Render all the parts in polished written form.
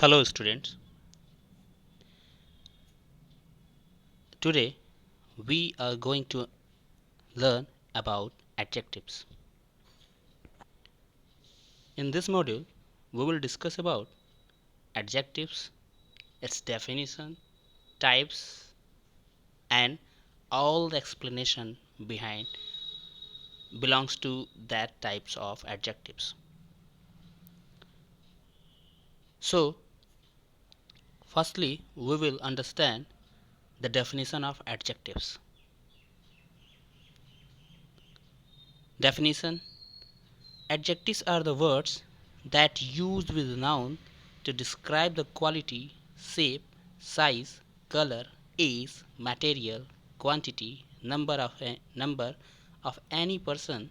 Hello students, today we are going to learn about adjectives. In this module, we will discuss about adjectives, its definition, types and all the explanation behind belongs to that types of adjectives. So, firstly, we will understand the definition of adjectives. Definition: adjectives are the words that used with noun to describe the quality, shape, size, color, age, material, quantity, number of any person,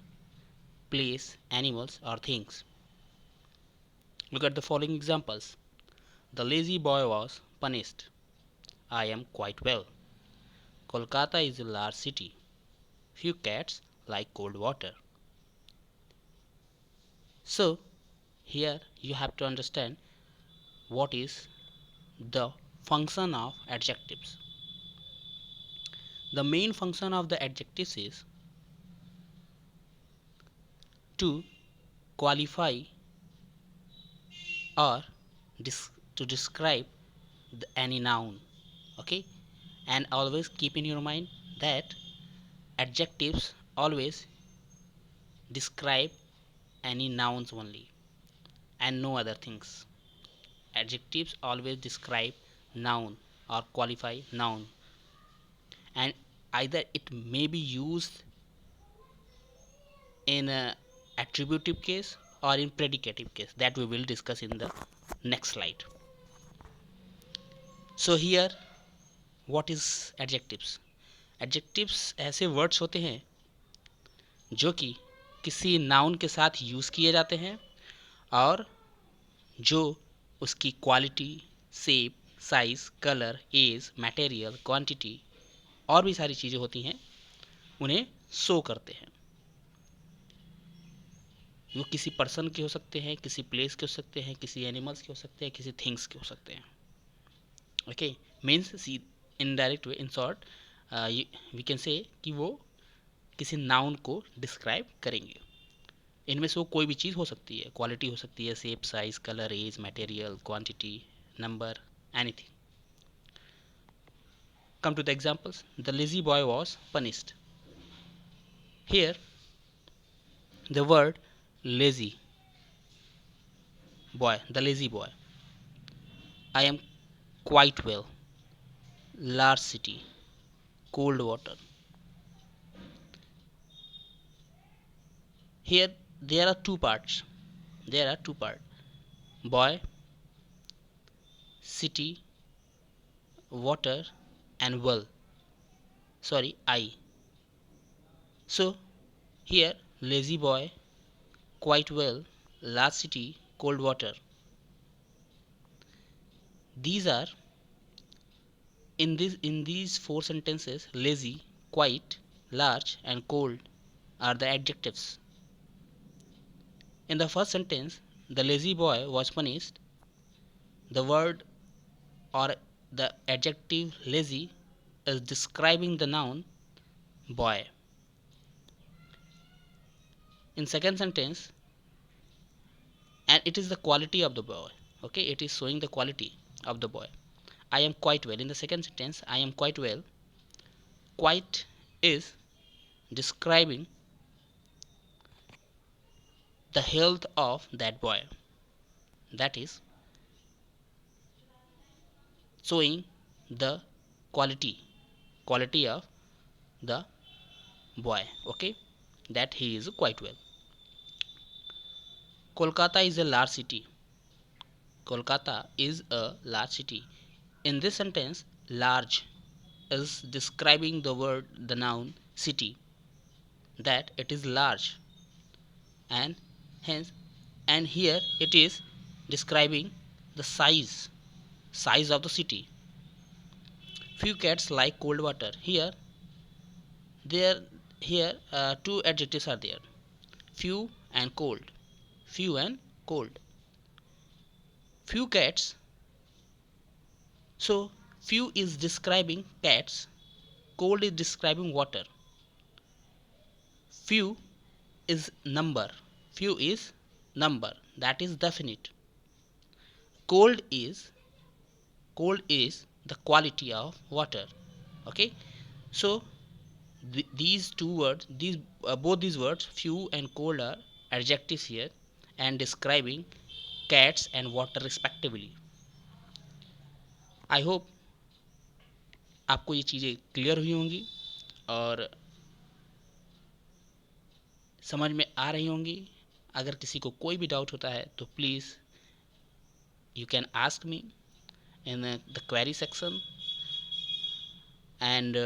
place, animals or things. Look at the following examples. The lazy boy was punished. I am quite well. Kolkata is a large city. Few cats like cold water. So, here you have to understand what is the function of adjectives. The main function of the adjectives is to qualify or to describe any noun. Okay, and always keep in your mind that adjectives always describe any nouns only and no other things. Adjectives always describe noun or qualify noun, and either it may be used in a attributive case or in predicative case, that we will discuss in the next slide. So here, what is adjectives? Adjectives ऐसे words होते हैं जो कि किसी noun के साथ use किए जाते हैं और जो उसकी quality, shape, size, colour, age, material, quantity और भी सारी चीज़ें होती हैं उन्हें शो करते हैं। वो किसी पर्सन के हो सकते हैं, किसी प्लेस के हो सकते हैं, किसी एनिमल्स के हो सकते हैं, किसी थिंग्स के हो सकते हैं। Okay, means see in direct way, in short we can say कि वो किसी नाउन को डिस्क्राइब करेंगे। इनमें से वो कोई भी चीज़ हो सकती है, क्वालिटी हो सकती है, shape, size, colour, age, material, quantity, number, anything. Come to the examples. The lazy boy was punished. Here the word lazy boy, the lazy boy. I am quite well. Large city, cold water. Here there are two parts. There are two parts. Boy, city, water, and well. Sorry, I. So here lazy boy, quite well, large city, cold water. These are in these four sentences. Lazy, quite, large, and cold are the adjectives. In the first sentence, the lazy boy was punished. The word or the adjective lazy is describing the noun boy. In second sentence, and it is the quality of the boy. Okay, it is showing the quality of the boy. I am quite well. In the second sentence, I am quite well. Quite is describing the health of that boy. That is showing the quality of the boy. Okay, that he is quite well. Kolkata is a large city. Kolkata is a large city. In this sentence, large is describing the noun city, that it is large, and hence, and here it is describing the size of the city. Few cats like cold water. There, two adjectives are there: few and cold. Few and cold. Few cats So few is describing cats, cold is describing water. Few is number. Few is number, that is definite. Cold is the quality of water. Okay, so these two words, these both these words, few and cold, are adjectives here and describing cats and water respectively. I hope आपको ये चीज़ें clear हुई होंगी और समझ में आ रही होंगी. अगर किसी को कोई भी डाउट होता है तो please you can ask me in the query section, and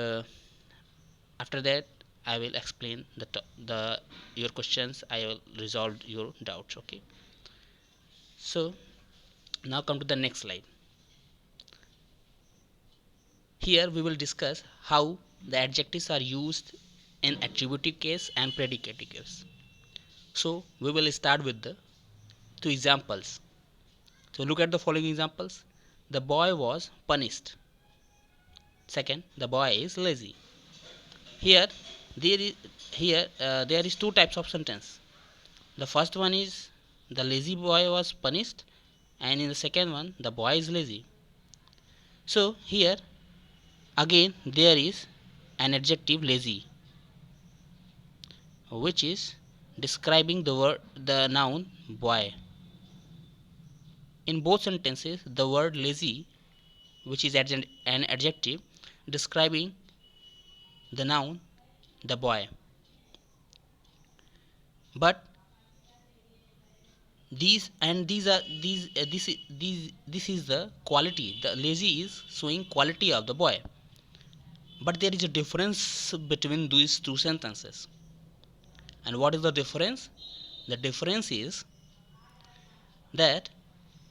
after that I will explain the your questions. I will resolve your doubts. Okay, so now come to the next slide. Here we will discuss how the adjectives are used in attributive case and predicative case. So we will start with the two examples. So look at the following examples. The boy was punished. Second, the boy is lazy. Here there is two types of sentence. The first one is the lazy boy was punished, and in the second one the boy is lazy. So here again there is an adjective lazy, which is describing the noun boy. In both sentences the word lazy, which is an adjective describing the noun the boy. But these are this is the quality. The lazy is showing quality of the boy, but there is a difference between these two sentences. And what is the difference? The difference is that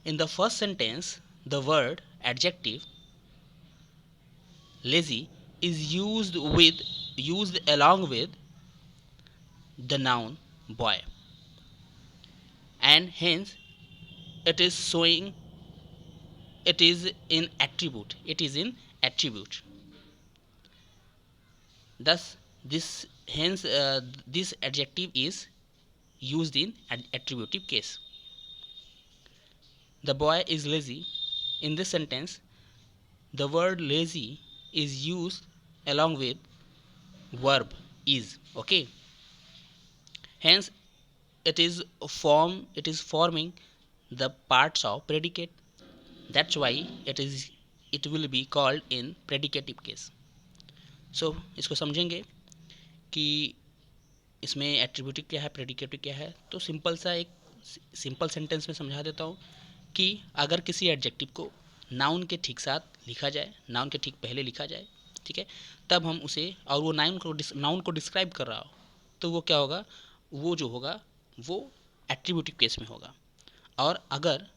in the first sentence the word adjective lazy is used along with the noun boy, and hence it is showing it is in attribute. Thus this adjective is used in an attributive case. The boy is lazy. In this sentence the word lazy is used along with verb is. Okay, hence it is forming the parts of predicate. That's why it will be called in predicative case. So इसको समझेंगे कि इसमें attributive क्या है, predicative क्या है. तो simple sentence में समझा देता हूँ कि अगर किसी एडजेक्टिव को नाउन के ठीक साथ लिखा जाए, नाउन के ठीक पहले लिखा जाए, ठीक है, तब हम उसे, और वो नाउन को डिस्क्राइब कर रहा हो, तो वो क्या होगा, वो जो होगा वो एट्रीब्यूटिव केस में होगा. और अगर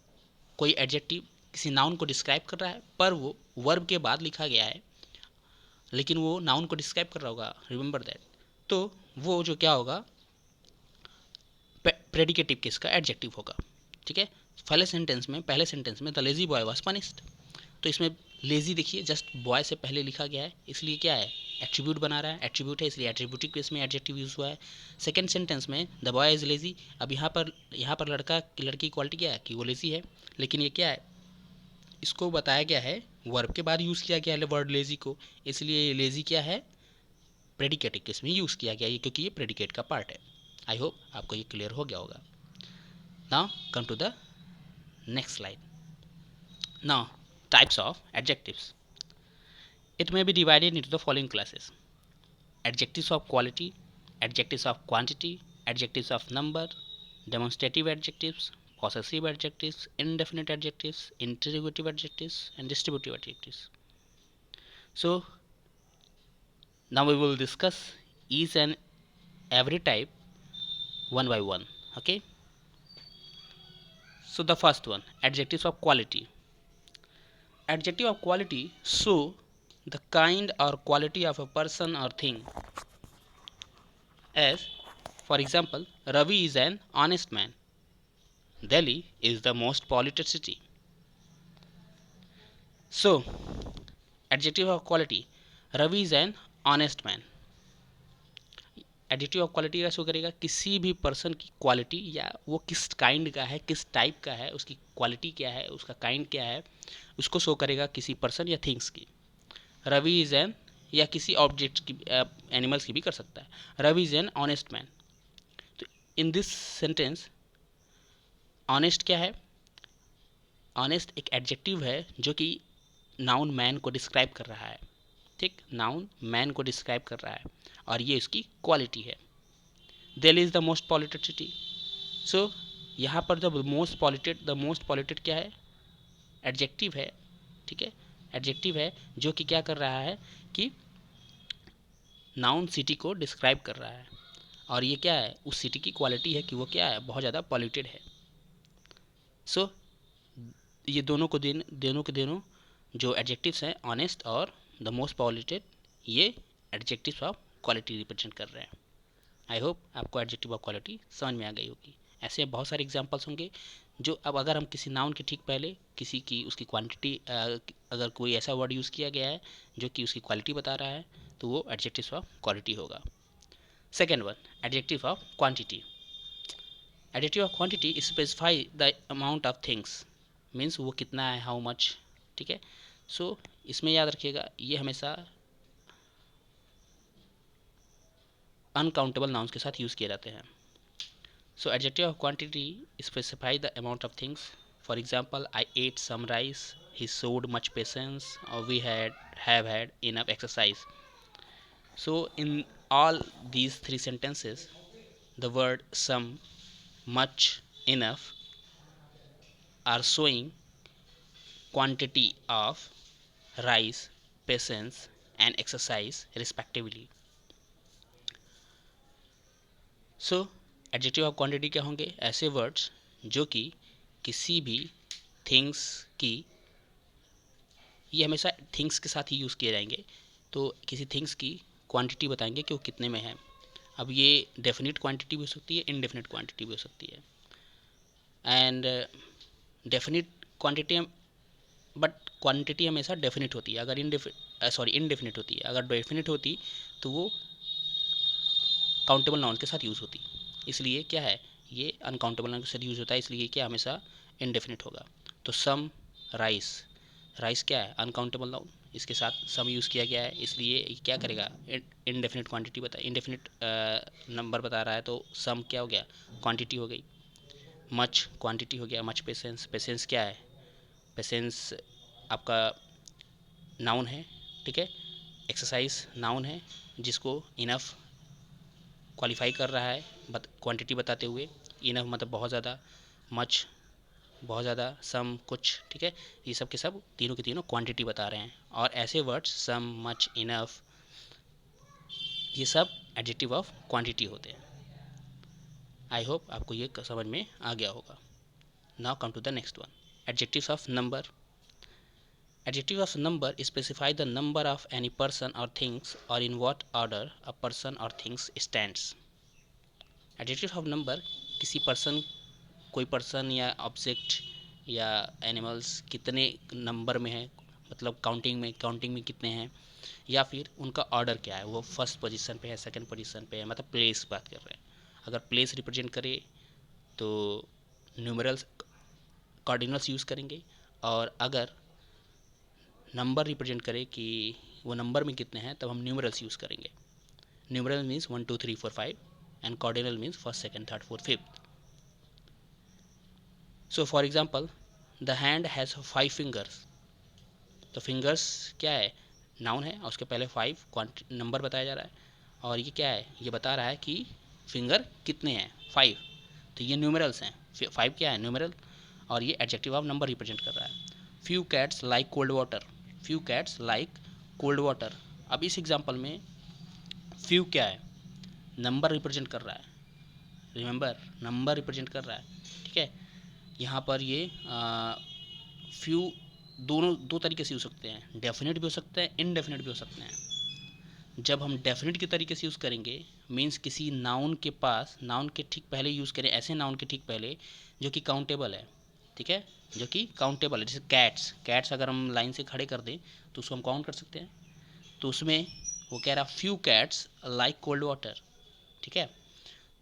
कोई एडजेक्टिव किसी नाउन को डिस्क्राइब कर रहा है पर वो वर्ब के बाद लिखा गया है, लेकिन वो नाउन को डिस्क्राइब कर रहा होगा, रिमेंबर दैट, तो वो जो क्या होगा, प्रेडिकेटिव केस का एडजेक्टिव होगा. ठीक है, पहले सेंटेंस में the lazy boy was punished, तो इसमें लेजी देखिए जस्ट बॉय से पहले लिखा गया है, इसलिए क्या है, एट्रीब्यूट बना रहा है, एट्रीब्यूट है इसलिए एट्रीब्यूटिव केस में एडजेक्टिव यूज हुआ है. सेकंड सेंटेंस में द बॉय इज लेजी, अब यहाँ पर लड़की की क्वालिटी क्या है कि वो लेजी है, लेकिन ये क्या है, इसको बताया गया है, वर्ब के बाद यूज़ किया गया है वर्ड लेजी को, इसलिए लेजी क्या है, प्रेडिकेटिव केस में यूज़ किया गया है, क्योंकि ये प्रेडिकेट का पार्ट है. आई होप आपको ये क्लियर हो गया होगा. Now come to the next slide. Now types of adjectives. It may be divided into the following classes: adjectives of quality, adjectives of quantity, adjectives of number, demonstrative adjectives, possessive adjectives, indefinite adjectives, interrogative adjectives, and distributive adjectives. So now we will discuss each and every type one by one. Okay, so the first one, adjectives of quality. Adjective of quality show the kind or quality of a person or thing. As for example, Ravi is an honest man. Delhi is the most polluted city. So adjective of quality, Ravi is an honest man. Adjective of quality का show करेगा किसी भी person की quality, या वो किस kind का है, किस टाइप का है, उसकी क्वालिटी क्या है, उसका काइंड क्या है, उसको शो करेगा किसी पर्सन या थिंग्स की। रवि इज एन, या किसी ऑब्जेक्ट की, एनिमल्स की भी कर सकता है। Ravi is an honest man. तो इन दिस सेंटेंस ऑनेस्ट क्या है? ऑनेस्ट एक एडजेक्टिव है जो कि नाउन मैन को डिस्क्राइब कर रहा है। ठीक, नाउन मैन को डिस्क्राइब कर रहा है और ये उसकी क्वालिटी है। Delhi is the most polluted city. So यहाँ पर द मोस्ट पॉल्यूटेड क्या है? एडजेक्टिव है। ठीक है, एडजेक्टिव है जो कि क्या कर रहा है कि नाउन सिटी को डिस्क्राइब कर रहा है, और ये क्या है? उस सिटी की क्वालिटी है कि वो क्या है? बहुत ज़्यादा पॉल्यूटेड है। सो ये दोनों के दोनों जो एडजेक्टिव्स हैं, ऑनेस्ट और द मोस्ट पॉल्यूटेड, ये एडजेक्टिव्स ऑफ क्वालिटी रिप्रेजेंट कर रहे हैं। आई होप आपको एडजेक्टिव ऑफ क्वालिटी समझ में आ गई होगी। ऐसे बहुत सारे एग्जांपल्स होंगे जो, अब अगर हम किसी नाउन के ठीक पहले किसी की उसकी क्वांटिटी, अगर कोई ऐसा वर्ड यूज़ किया गया है जो कि उसकी क्वालिटी बता रहा है, तो वो एडजेक्टिव ऑफ क्वालिटी होगा। Second one, adjective of quantity. Adjective of quantity specify the amount of things, means वो कितना है, हाउ मच। ठीक है, सो इसमें याद रखिएगा ये हमेशा अनकाउंटेबल नाउन्स के साथ यूज़ किए जाते हैं। So adjective of quantity specify the amount of things. For example, I ate some rice, he showed much patience, or we have had enough exercise. So in all these three sentences, the word some, much, enough are showing quantity of rice, patience and exercise respectively. So adjective of quantity क्या होंगे? ऐसे words जो कि किसी भी things की, ये हमेशा थिंग्स के साथ ही यूज़ किए जाएंगे, तो किसी थिंग्स की क्वांटिटी बताएंगे कि वो कितने में है। अब ये डेफिनेट क्वांटिटी भी हो सकती है, इनडेफिनेट क्वांटिटी भी हो सकती है। And definite quantity, but quantity हमेशा डेफिनेट होती है। अगर इनडेफिनेट होती है। अगर डेफिनेट होती तो वो काउंटेबल नाउन के साथ यूज़ होती। इसलिए क्या है, ये अनकाउंटेबल नाउन के साथ यूज़ होता है, इसलिए क्या हमेशा इनडेफिनेट होगा। तो सम राइस, राइस क्या है? अनकाउंटेबल नाउन, इसके साथ सम यूज़ किया गया है, इसलिए ये क्या करेगा? इनडेफिनेट क्वांटिटी इनडेफिनेट नंबर बता रहा है, तो सम क्या हो गया? क्वांटिटी हो गई। मच क्वांटिटी हो गया। मच पेशेंस, पेशेंस क्या है? पेशेंस आपका नाउन है। ठीक है, एक्सरसाइज नाउन है जिसको इनफ क्वालिफाई कर रहा है क्वांटिटी बताते हुए। इनफ मतलब बहुत ज़्यादा, मच बहुत ज़्यादा, सम कुछ। ठीक है, ये सब के सब तीनों के तीनों क्वांटिटी बता रहे हैं। और ऐसे वर्ड्स सम, मच, इनफ, ये सब एडजेक्टिव ऑफ क्वांटिटी होते हैं। आई होप आपको ये समझ में आ गया होगा। Now come to the next one, adjectives of number. Adjective of number specify the number of any person or things, or in what order a person or things stands. Adjective of number किसी person, कोई person या object या animals कितने number में है, मतलब counting में कितने हैं, या फिर उनका ऑर्डर क्या है, वो फर्स्ट पोजीशन पे है, सेकंड पोजीशन पे है, मतलब प्लेस बात कर रहे हैं। अगर प्लेस रिप्रेजेंट करे तो न्यूमरल्स, कार्डिनल्स यूज़ करेंगे, और अगर नंबर रिप्रेजेंट करे कि वो नंबर में कितने हैं, तब हम न्यूमरल्स यूज़ करेंगे। Numeral means 1 2 3 4 5 and cardinal means first, second, third, fourth, fifth. So for example, the hand has 5 fingers. तो फिंगर्स क्या है? नाउन है, और उसके पहले 5 नंबर बताया जा रहा है, और ये क्या है? ये बता रहा है कि फिंगर कितने हैं, 5। तो ये न्यूमरल्स हैं, 5 क्या है? न्यूमरल, और ये एडजेक्टिव ऑफ नंबर रिप्रेजेंट कर रहा है। Few cats like cold water, few cats like cold water. अब इस एग्जांपल में फ्यू क्या है? नंबर रिप्रेजेंट कर रहा है। रिमेंबर, नंबर रिप्रेजेंट कर रहा है। ठीक है, यहाँ पर ये फ्यू दोनों दो तरीके से यूज़ सकते हैं, डेफिनेट भी हो सकते हैं, इनडेफिनेट भी हो सकते हैं। जब हम डेफिनेट के तरीके से यूज़ करेंगे, मीन्स किसी नाउन के ठीक पहले यूज़ करें, ऐसे नाउन के ठीक पहले जो कि काउंटेबल है। ठीक है, जो कि काउंटेबल है। जैसे कैट्स, कैट्स अगर हम लाइन से खड़े कर दें तो उसको हम काउंट कर सकते हैं। तो उसमें वो कह रहा few cats like cold water, ठीक है।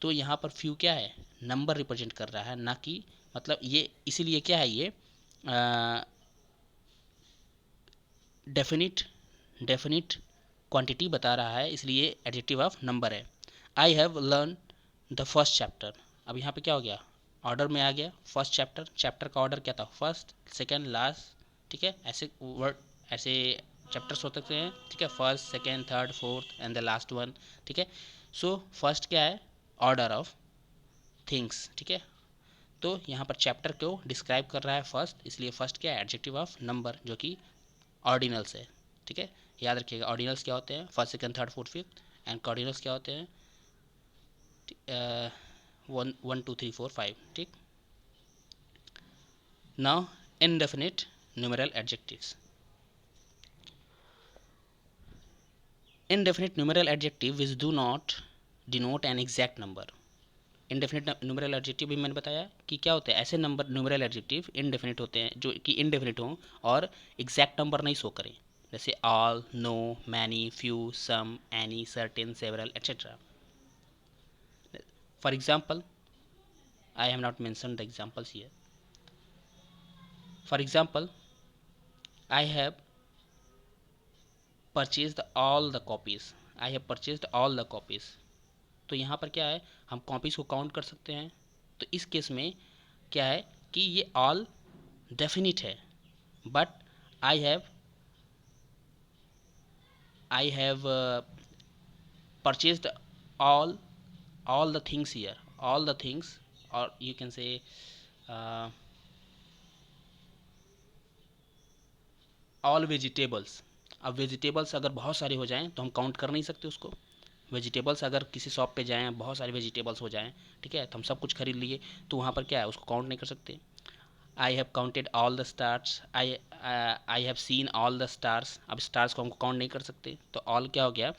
तो यहाँ पर फ्यू क्या है, नंबर रिप्रेजेंट कर रहा है, ना कि मतलब ये इसीलिए क्या है, ये डेफिनिट डेफिनिट क्वांटिटी बता रहा है, इसलिए एडजेक्टिव ऑफ नंबर है। I have learn the first chapter, अब यहाँ पे क्या हो गया, ऑर्डर में आ गया। फर्स्ट चैप्टर, चैप्टर का ऑर्डर क्या था, फर्स्ट सेकेंड लास्ट, ठीक है। ऐसे वर्ड, ऐसे चैप्टर्स हो सकते हैं, ठीक है, first second third fourth and the last one, ठीक है। सो फर्स्ट क्या है, ऑर्डर ऑफ थिंग्स, ठीक है। तो यहाँ पर चैप्टर को डिस्क्राइब कर रहा है फर्स्ट, इसलिए फर्स्ट क्या है, एडजेक्टिव ऑफ नंबर, जो कि ऑर्डिनल्स है, ठीक है। याद रखिएगा ऑर्डिनल्स क्या होते हैं, first second third fourth fifth, and cardinals क्या होते हैं, 1 2 3 4 5, ठीक। Now indefinite numeral adjectives. Indefinite numeral adjective which do not denote an exact number. Indefinite numeral adjective भी मैंने बताया कि क्या होते हैं, ऐसे नंबर न्यूमरल एडजेक्टिव इनडेफिनिट होते हैं जो कि इनडेफिनिट हों और एग्जैक्ट नंबर नहीं शो करें, जैसे all, no, many, few, some, any, certain, several, etcetera. For example, I have not mentioned the examples here. For example, I have purchased all the copies. I have purchased all the copies. तो यहाँ पर क्या है, हम copies को count कर सकते हैं। तो इस केस में क्या है कि ये ऑल डेफिनिट है, but I have purchased all all the things here, all the things, or you can say all vegetables. अब वेजिटेबल्स अगर बहुत सारे हो जाएं तो हम काउंट कर नहीं सकते उसको। वेजिटेबल्स अगर किसी शॉप पे जाएं, बहुत सारे वेजिटेबल्स हो जाएं, ठीक है, तो हम सब कुछ खरीद लिए, तो वहाँ पर क्या है, उसको काउंट नहीं कर सकते। I have counted all the stars, I have seen all the stars. अब स्टार्स को हम काउंट नहीं कर सकते, तो ऑल क्या हो गया,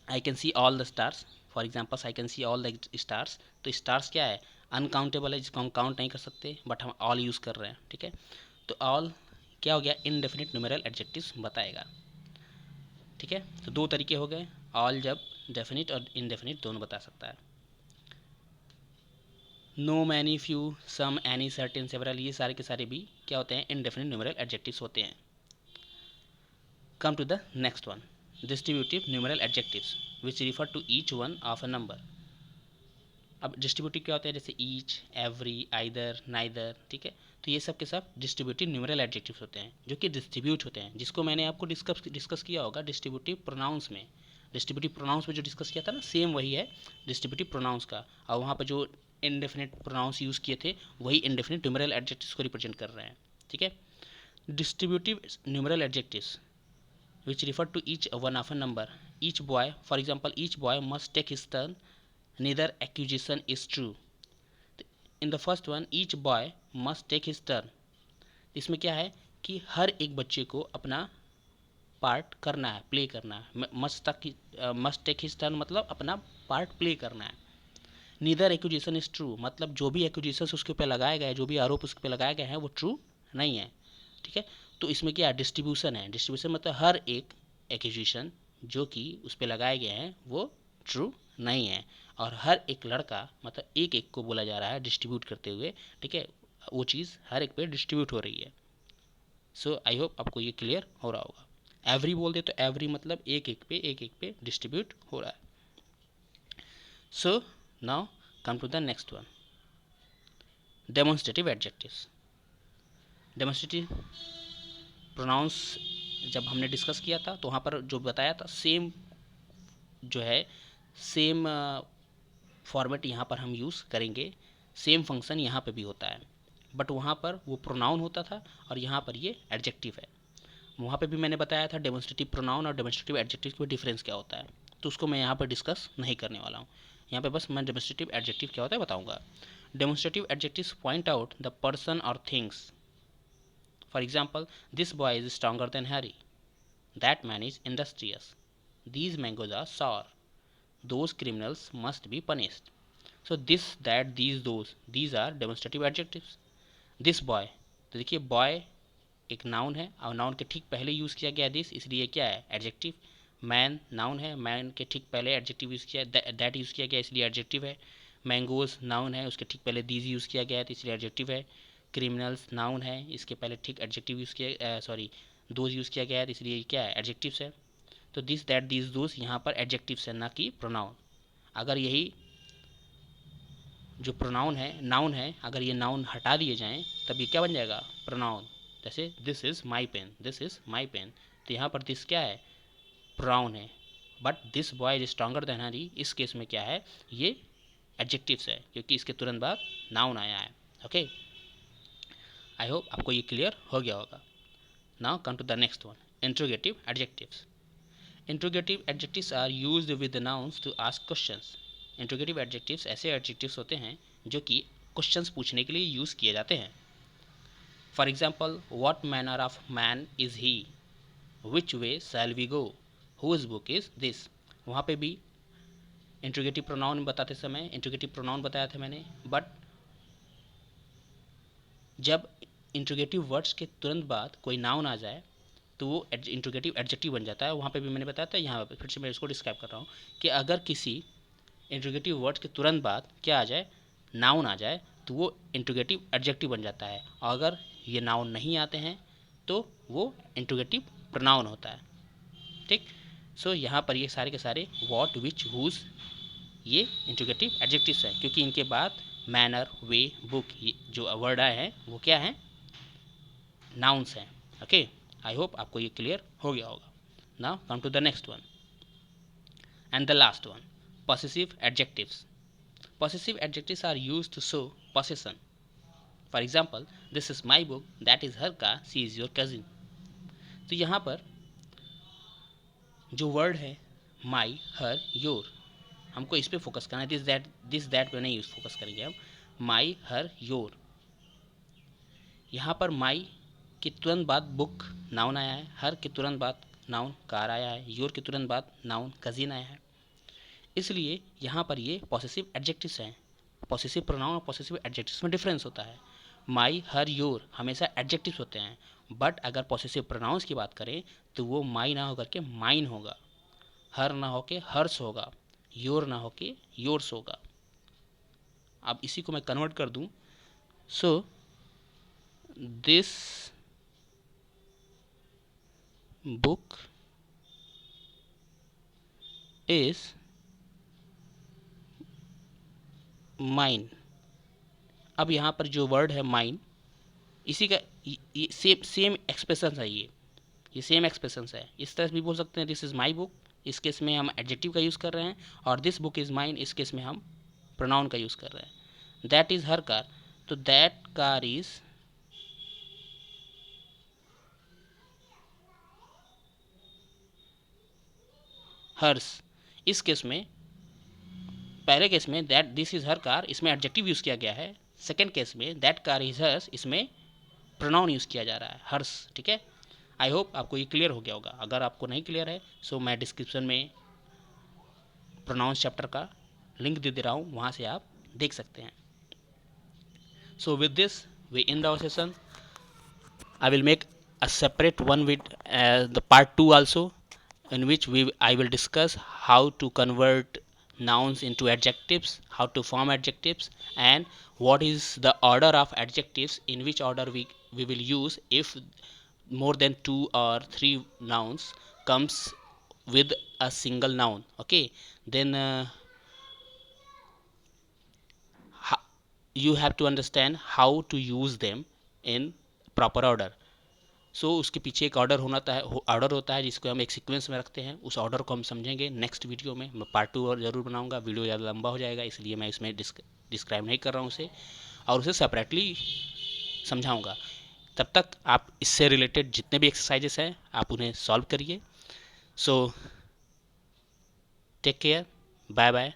I can see all the stars. For examples, I can see all the stars. तो स्टार्स क्या है, अनकाउंटेबल है, जिसको हम काउंट नहीं कर सकते, बट हम ऑल यूज़ कर रहे हैं, ठीक है। तो ऑल क्या हो गया, इनडेफिनिट न्यूमेरल एडजेक्टिव्स बताएगा, ठीक है। तो दो तरीके हो गए, ऑल जब डेफिनिट और इनडेफिनिट दोनों बता सकता है। No, many, few, some, any, certain, several, ये सारे के सारे भी क्या होते हैं, इनडेफिनिट न्यूमेरल एडजेक्टिव्स होते हैं। Come to the next one, distributive numeral adjectives which refer to each one of a number. अब डिस्ट्रीब्यूटिव क्या होता है, जैसे ईच, एवरी, आइदर, नाइदर, ठीक है। तो ये सब के सब डिस्ट्रीब्यूटिव न्यूमेरल एडजेक्टिव्स होते हैं जो कि डिस्ट्रीब्यूट होते हैं, जिसको मैंने आपको डिस्कस किया होगा डिस्ट्रीब्यूटिव प्रोनाउंस में। डिस्ट्रीब्यूटिव प्रोनाउंस में जो डिस्कस किया था ना, सेम वही है डिस्ट्रीब्यूटिव प्रोनाउंस का, और वहाँ पर जो इनडेफिनिट प्रोनाउंस यूज़ किए थे वही इनडेफिनिट न्यूमेरल एडजेक्टिव्स को रिप्रेजेंट कर रहे हैं, ठीक है। Distributive numeral adjectives which refer to each one of a number. Each boy, for example, each boy must take his turn. Neither accusation is true. In the first one, each boy must take his turn. इसमें क्या है कि हर एक बच्चे को अपना part करना है, प्ले करना है। मस्ट टेक हिज टर्न मतलब अपना पार्ट प्ले करना है। नीदर एक्यूजेशन इज ट्रू मतलब जो भी एक्यूजेशन उसके ऊपर लगाए गए, जो भी आरोप उसके ऊपर लगाए गए हैं वो ट्रू नहीं है, ठीक है। तो इसमें क्या डिस्ट्रीब्यूशन है, डिस्ट्रीब्यूशन मतलब हर एक एक्यूजेशन जो कि उस पर लगाए गए हैं वो ट्रू नहीं है, और हर एक लड़का मतलब एक एक को बोला जा रहा है डिस्ट्रीब्यूट करते हुए, ठीक है। वो चीज़ हर एक पे डिस्ट्रीब्यूट हो रही है। सो आई होप आपको ये क्लियर हो रहा होगा। एवरी बोल दे तो एवरी मतलब एक एक पे डिस्ट्रीब्यूट हो रहा है। So now come to the next one, demonstrative adjectives. Demonstrative pronouns जब हमने डिस्कस किया था तो वहाँ पर जो बताया था सेम जो है, सेम फॉर्मेट यहाँ पर हम यूज़ करेंगे, सेम फंक्शन यहाँ पे भी होता है, बट वहाँ पर वो प्रोनाउन होता था और यहाँ पर ये एडजेक्टिव है। वहाँ पे भी मैंने बताया था डेमोन्स्ट्रेटिव प्रोनाउन और डेमोन्स्ट्रेटिव एडजेक्टिव में डिफरेंस क्या होता है, तो उसको मैं यहाँ पर डिस्कस नहीं करने वाला हूँ। यहाँ पे बस मैं डेमोन्स्ट्रेटिव एडजेक्टिव क्या होता है बताऊँगा। Demonstrative adjectives point out the person और things. For example, this boy is stronger than Harry, that man is industrious, these mangoes are sour, those criminals must be punished. So this, that, these, those, these are demonstrative adjectives. This boy तो देखिए boy एक noun है और noun के ठीक पहले use किया गया दिस, इसलिए क्या है एडजेक्टिव। मैन नाउन है, मैन के ठीक पहले एडजेक्टिव यूज़ किया, दैट यूज़ किया गया इसलिए एडजेक्टिव है। मैंगोज नाउन है, उसके ठीक पहले दीज यूज़ किया गया है तो इसलिए एडजेक्टिव है। क्रिमिनल्स नाउन है, इसके पहले ठीक एडजेक्टिव यूज़ किया दोज यूज़ किया गया है तो इसलिए क्या है एडजेक्टिव्स है। तो दिस दैट दीज दोज यहाँ पर एडजेक्टिव्स है ना कि प्रोनाउन। अगर यही जो प्रोनाउन है नाउन है, अगर ये नाउन हटा दिए जाएं तब ये क्या बन जाएगा प्रोनाउन। जैसे this is my pen, this is my pen, तो यहाँ पर दिस क्या है प्रोनाउन है। But this boy is stronger than Harry, इस केस में क्या है ये एडजेक्टिव्स है क्योंकि इसके तुरंत बाद नाउन आया है। ओके, आई होप आपको ये क्लियर हो गया होगा। Now come to the next one, interrogative adjectives. Interrogative adjectives are used with nouns to ask questions. Interrogative adjectives ऐसे एडजेक्टिव्स होते हैं जो कि क्वेश्चंस पूछने के लिए यूज़ किए जाते हैं। For example, what manner of man is he, which way shall we go, whose book is this. वहाँ पे भी इंट्रोगेटिव प्रोनाउन बताते समय इंट्रोगेटिव प्रोनाउन बताया था मैंने, बट जब इंट्रोगेटिव वर्ड्स के तुरंत बाद कोई नाउन आ जाए तो वो इंट्रोगेटिव एडजेक्टिव बन जाता है। वहाँ पे भी मैंने बताया था, यहाँ पे फिर से मैं इसको डिस्क्राइब कर रहा हूँ कि अगर किसी इंट्रोगेटिव वर्ड्स के तुरंत बाद क्या आ जाए नाउन आ जाए तो वो इंट्रोगेटिव एडजेक्टिव बन जाता है, और अगर ये नाउन नहीं आते हैं तो वो इंट्रोगेटिव प्रोनाउन होता है। ठीक, सो यहाँ पर ये सारे के सारे व्हाट विच हुज ये इंट्रोगेटिव एडजेक्टिव्स हैं क्योंकि इनके बाद मैनर वे बुक जो वर्ड आए हैं वो क्या हैं नाउन्स हैं। ओके, आई होप आपको ये क्लियर हो गया होगा। Now come to the next one and the last one, possessive adjectives. Possessive adjectives are used to show possession. For example, this is my book, that is her car, she is your cousin. तो यहाँ पर जो word है माई, हर, your, हमको इस पे focus करना है। दिस दैट पे नहीं फोकस करेंगे हम। माई, हर, योर, यहाँ पर माई के तुरंत बाद बुक नाउन आया है, हर के तुरंत बाद नाउन कार आया है, योर के तुरंत बाद नाउन कजिन आया है, इसलिए यहाँ पर ये पॉसेसिव एडजेक्टिव्स हैं। पॉसेसिव प्रोनाउन और पॉसेसिव एडजेक्टिव्स में डिफरेंस होता है। माई, हर, योर हमेशा एडजेक्टिव्स होते हैं, बट अगर पॉसेसिव प्रोनाउंस की बात करें तो वो माई ना होकर के माइन होगा, हर ना होके हर्स होगा, योर ना होके योर्स होगा। अब इसी को मैं कन्वर्ट कर दूं, so this book is mine. अब यहाँ पर जो वर्ड है माइन, इसी का ये सेम एक्सप्रेशन है, ये सेम एक्सप्रेशन है। इस तरह से भी बोल सकते हैं दिस इज़ माई बुक, इस केस में हम एडजेक्टिव का यूज़ कर रहे हैं, और दिस बुक इज़ माइन, इस केस में हम प्रोनाउन का यूज़ कर रहे हैं। दैट इज़ हर कार, तो दैट कार इज़ हर्स। इस केस में पहले केस में that this is her car, इसमें एडजेक्टिव यूज़ किया गया है। सेकेंड केस में दैट कार इज़ हर्स, इसमें प्रोनाउन यूज़ किया जा रहा है हर्स। ठीक है, आई होप आपको ये क्लियर हो गया होगा। अगर आपको नहीं क्लियर है सो मैं डिस्क्रिप्शन में प्रोनाउंस चैप्टर का लिंक दे रहा हूँ, वहाँ से आप देख सकते हैं। So with this we end our session. I will make a separate one with the part 2 also, in which I will discuss how to convert nouns into adjectives, how to form adjectives, and what is the order of adjectives, in which order we will use if more than 2 or 3 nouns comes with a single noun. Okay, then you have to understand how to use them in proper order. सो उसके पीछे एक order होता है जिसको हम एक sequence में रखते हैं। उस ऑर्डर को हम समझेंगे नेक्स्ट वीडियो में। मैं पार्ट 2 और ज़रूर बनाऊंगा, वीडियो ज़्यादा लंबा हो जाएगा इसलिए मैं इसमें डिस्क्राइब नहीं कर रहा हूँ उसे, और उसे सेपरेटली समझाऊंगा। तब तक आप इससे रिलेटेड जितने भी एक्सरसाइजेस हैं आप उन्हें सॉल्व करिए। So take care, bye bye.